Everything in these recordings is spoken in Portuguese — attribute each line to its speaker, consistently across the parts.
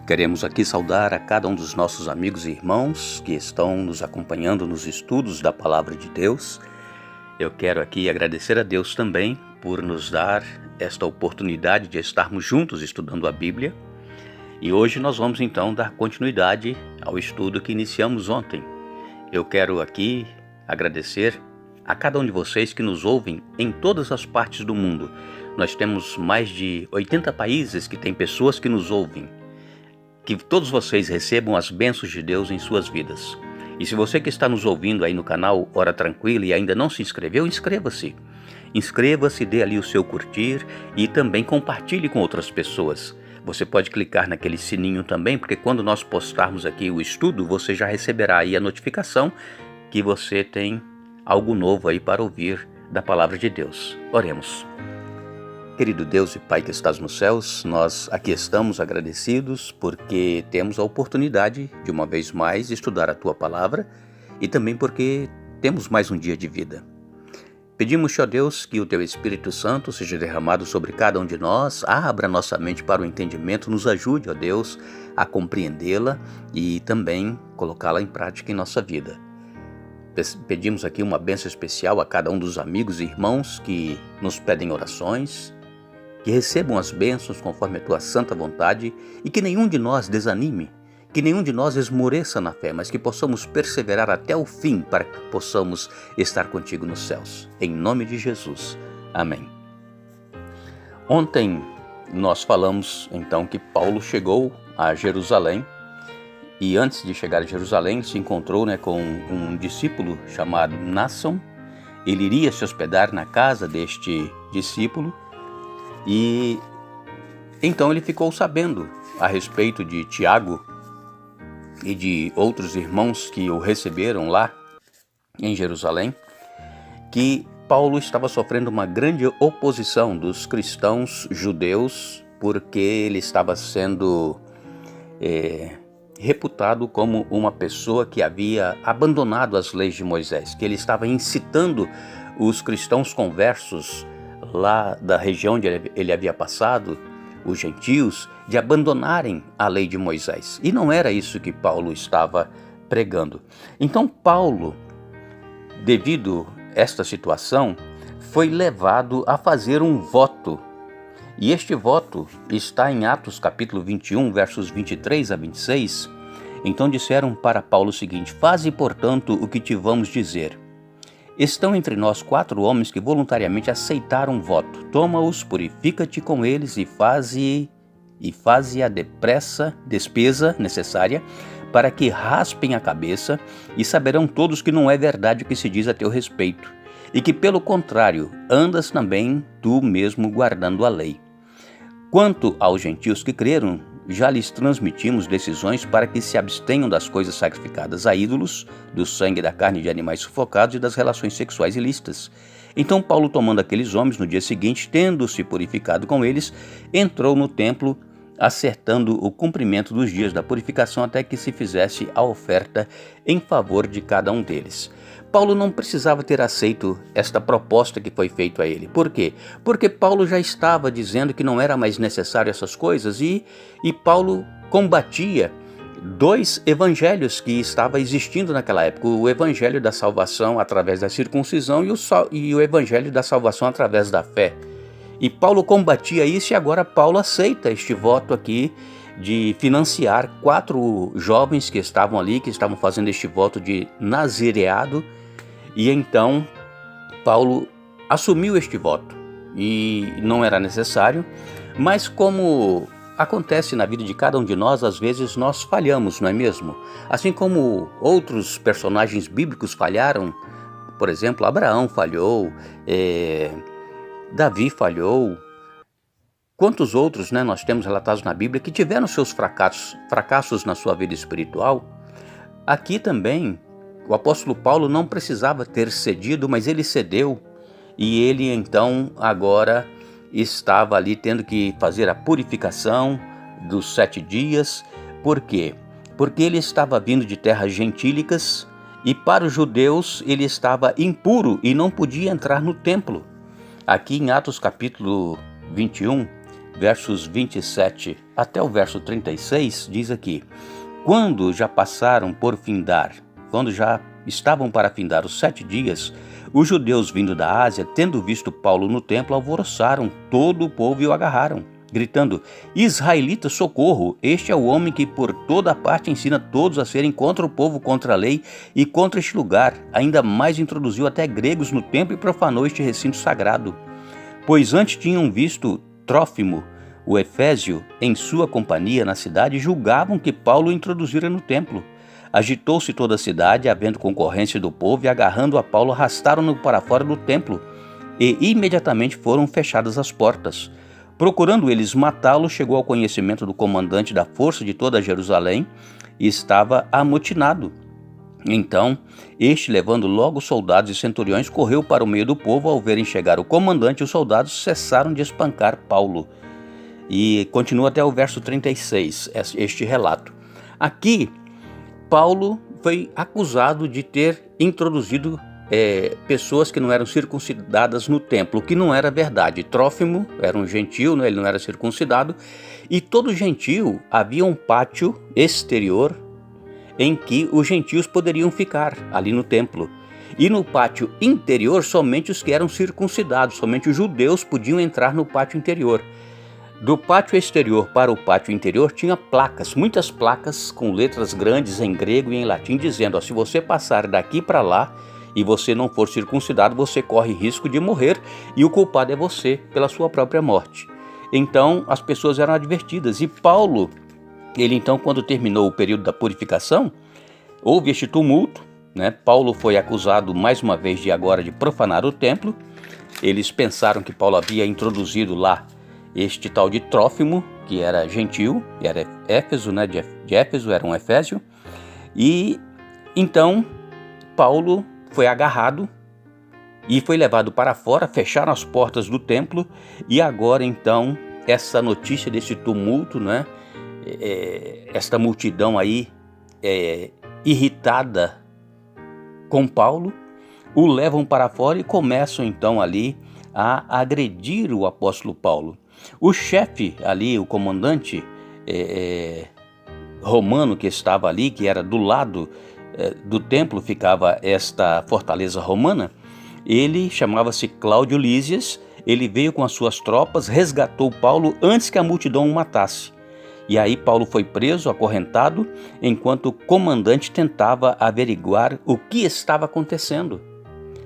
Speaker 1: Queremos aqui saudar a cada um dos nossos amigos e irmãos que estão nos acompanhando nos estudos da Palavra de Deus. Eu quero aqui agradecer a Deus também por nos dar esta oportunidade de estarmos juntos estudando a Bíblia. E hoje nós vamos então dar continuidade ao estudo que iniciamos ontem. Eu quero aqui agradecer a cada um de vocês que nos ouvem em todas as partes do mundo. Nós temos mais de 80 países que têm pessoas que nos ouvem. Que todos vocês recebam as bênçãos de Deus em suas vidas. E se você que está nos ouvindo aí no canal Hora Tranquila e ainda não se inscreveu, inscreva-se. Inscreva-se, dê ali o seu curtir e também compartilhe com outras pessoas. Você pode clicar naquele sininho também, porque quando nós postarmos aqui o estudo, você já receberá aí a notificação que você tem algo novo aí para ouvir da Palavra de Deus. Oremos. Querido Deus e Pai que estás nos céus, nós aqui estamos agradecidos porque temos a oportunidade de uma vez mais estudar a Tua Palavra e também porque temos mais um dia de vida. Pedimos, ó Deus, que o Teu Espírito Santo seja derramado sobre cada um de nós, abra nossa mente para o entendimento, nos ajude, ó Deus, a compreendê-la e também colocá-la em prática em nossa vida. Pedimos aqui uma bênção especial a cada um dos amigos e irmãos que nos pedem orações, que recebam as bênçãos conforme a Tua santa vontade e que nenhum de nós desanime, que nenhum de nós esmoreça na fé, mas que possamos perseverar até o fim para que possamos estar contigo nos céus. Em nome de Jesus. Amém. Ontem nós falamos então que Paulo chegou a Jerusalém e antes de chegar a Jerusalém se encontrou com um discípulo chamado Mnason. Ele iria se hospedar na casa deste discípulo. E então ele ficou sabendo a respeito de Tiago e de outros irmãos que o receberam lá em Jerusalém, que Paulo estava sofrendo uma grande oposição dos cristãos judeus, porque ele estava sendo reputado como uma pessoa que havia abandonado as leis de Moisés, que ele estava incitando os cristãos conversos lá da região onde ele havia passado, os gentios, de abandonarem a lei de Moisés. E não era isso que Paulo estava pregando. Então Paulo, devido a esta situação, foi levado a fazer um voto. E este voto está em Atos capítulo 21, versos 23 a 26. Então disseram para Paulo o seguinte: faze, portanto, o que te vamos dizer. Estão entre nós 4 homens que voluntariamente aceitaram o voto. Toma-os, purifica-te com eles e faze a despesa necessária para que raspem a cabeça, e saberão todos que não é verdade o que se diz a teu respeito, e que pelo contrário andas também tu mesmo guardando a lei. Quanto aos gentios que creram, já lhes transmitimos decisões para que se abstenham das coisas sacrificadas a ídolos, do sangue da carne de animais sufocados e das relações sexuais ilícitas. Então Paulo, tomando aqueles homens, no dia seguinte, tendo-se purificado com eles, entrou no templo, acertando o cumprimento dos dias da purificação até que se fizesse a oferta em favor de cada um deles. Paulo não precisava ter aceito esta proposta que foi feita a ele. Por quê? Porque Paulo já estava dizendo que não era mais necessário essas coisas e Paulo combatia 2 evangelhos que estavam existindo naquela época. O evangelho da salvação através da circuncisão e o evangelho da salvação através da fé. E Paulo combatia isso e agora Paulo aceita este voto aqui de financiar 4 jovens que estavam ali, que estavam fazendo este voto de nazireado. E então Paulo assumiu este voto e não era necessário, mas como acontece na vida de cada um de nós, às vezes nós falhamos, não é mesmo? Assim como outros personagens bíblicos falharam, por exemplo, Abraão falhou, Davi falhou. Quantos outros nós temos relatados na Bíblia que tiveram seus fracassos na sua vida espiritual? Aqui também, o apóstolo Paulo não precisava ter cedido, mas ele cedeu e ele então agora estava ali tendo que fazer a purificação dos 7 dias. Por quê? Porque ele estava vindo de terras gentílicas e para os judeus ele estava impuro e não podia entrar no templo. Aqui em Atos capítulo 21, versos 27 até o verso 36, diz aqui: quando já estavam para findar os 7 dias, os judeus vindo da Ásia, tendo visto Paulo no templo, alvoroçaram todo o povo e o agarraram, gritando: Israelita, socorro! Este é o homem que por toda parte ensina todos a serem contra o povo, contra a lei e contra este lugar. Ainda mais introduziu até gregos no templo e profanou este recinto sagrado. Pois antes tinham visto Trófimo, o Efésio, em sua companhia na cidade, e julgavam que Paulo o introduzira no templo. Agitou-se toda a cidade, havendo concorrência do povo, e agarrando a Paulo, arrastaram-no para fora do templo, e imediatamente foram fechadas as portas. Procurando eles matá-lo, chegou ao conhecimento do comandante da força de toda Jerusalém, e estava amotinado. Então, este, levando logo soldados e centuriões, correu para o meio do povo. Ao verem chegar o comandante, os soldados cessaram de espancar Paulo. E continua até o verso 36, este relato. Aqui, Paulo foi acusado de ter introduzido pessoas que não eram circuncidadas no templo, o que não era verdade. Trófimo era um gentio, ele não era circuncidado, e todo gentio havia um pátio exterior em que os gentios poderiam ficar ali no templo. E no pátio interior, somente os que eram circuncidados, somente os judeus podiam entrar no pátio interior. Do pátio exterior para o pátio interior tinha placas, muitas placas com letras grandes em grego e em latim, dizendo: se você passar daqui para lá e você não for circuncidado, você corre risco de morrer e o culpado é você pela sua própria morte. Então as pessoas eram advertidas. E Paulo, ele então, quando terminou o período da purificação, houve este tumulto, Paulo foi acusado mais uma vez de profanar o templo. Eles pensaram que Paulo havia introduzido lá este tal de Trófimo, que era gentio, e era Éfeso, de Éfeso, era um Efésio. E então Paulo foi agarrado e foi levado para fora, fecharam as portas do templo, e agora então essa notícia desse tumulto, esta multidão aí irritada com Paulo, o levam para fora e começam então ali a agredir o apóstolo Paulo. O chefe ali, o comandante romano que estava ali, que era do lado do templo, ficava esta fortaleza romana, ele chamava-se Cláudio Lísias. Ele veio com as suas tropas, resgatou Paulo antes que a multidão o matasse. E aí Paulo foi preso, acorrentado, enquanto o comandante tentava averiguar o que estava acontecendo.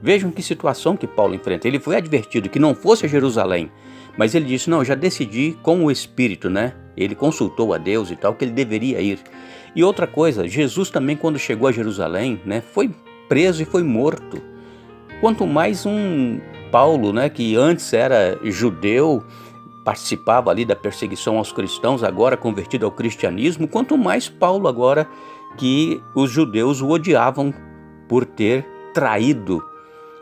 Speaker 1: Vejam que situação que Paulo enfrenta. Ele foi advertido que não fosse a Jerusalém, mas ele disse: não, eu já decidi com o Espírito, Ele consultou a Deus e tal, que ele deveria ir. E outra coisa, Jesus também, quando chegou a Jerusalém, foi preso e foi morto. Quanto mais um Paulo, que antes era judeu, participava ali da perseguição aos cristãos, agora convertido ao cristianismo, quanto mais Paulo agora, que os judeus o odiavam por ter traído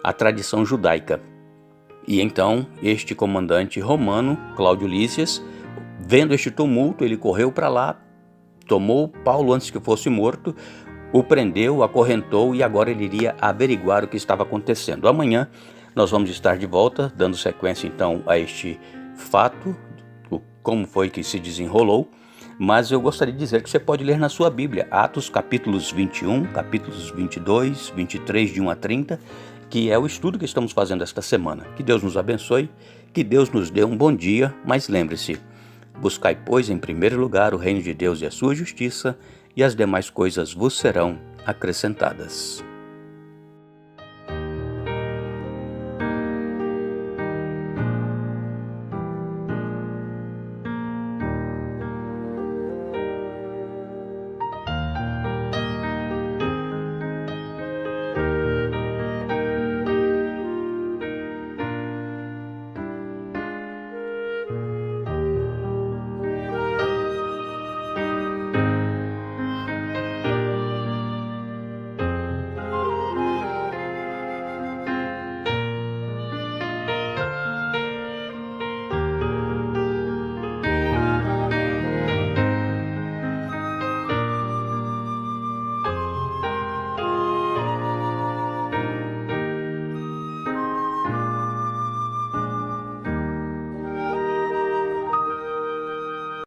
Speaker 1: a tradição judaica. E então este comandante romano, Cláudio Lísias, vendo este tumulto, ele correu para lá, tomou Paulo antes que fosse morto, o prendeu, o acorrentou, e agora ele iria averiguar o que estava acontecendo. Amanhã nós vamos estar de volta, dando sequência então a este fato, como foi que se desenrolou. Mas eu gostaria de dizer que você pode ler na sua Bíblia Atos capítulos 21, capítulos 22, 23, de 1 a 30, que é o estudo que estamos fazendo esta semana. Que Deus nos abençoe, que Deus nos dê um bom dia, mas lembre-se: buscai, pois, em primeiro lugar o reino de Deus e a sua justiça, e as demais coisas vos serão acrescentadas.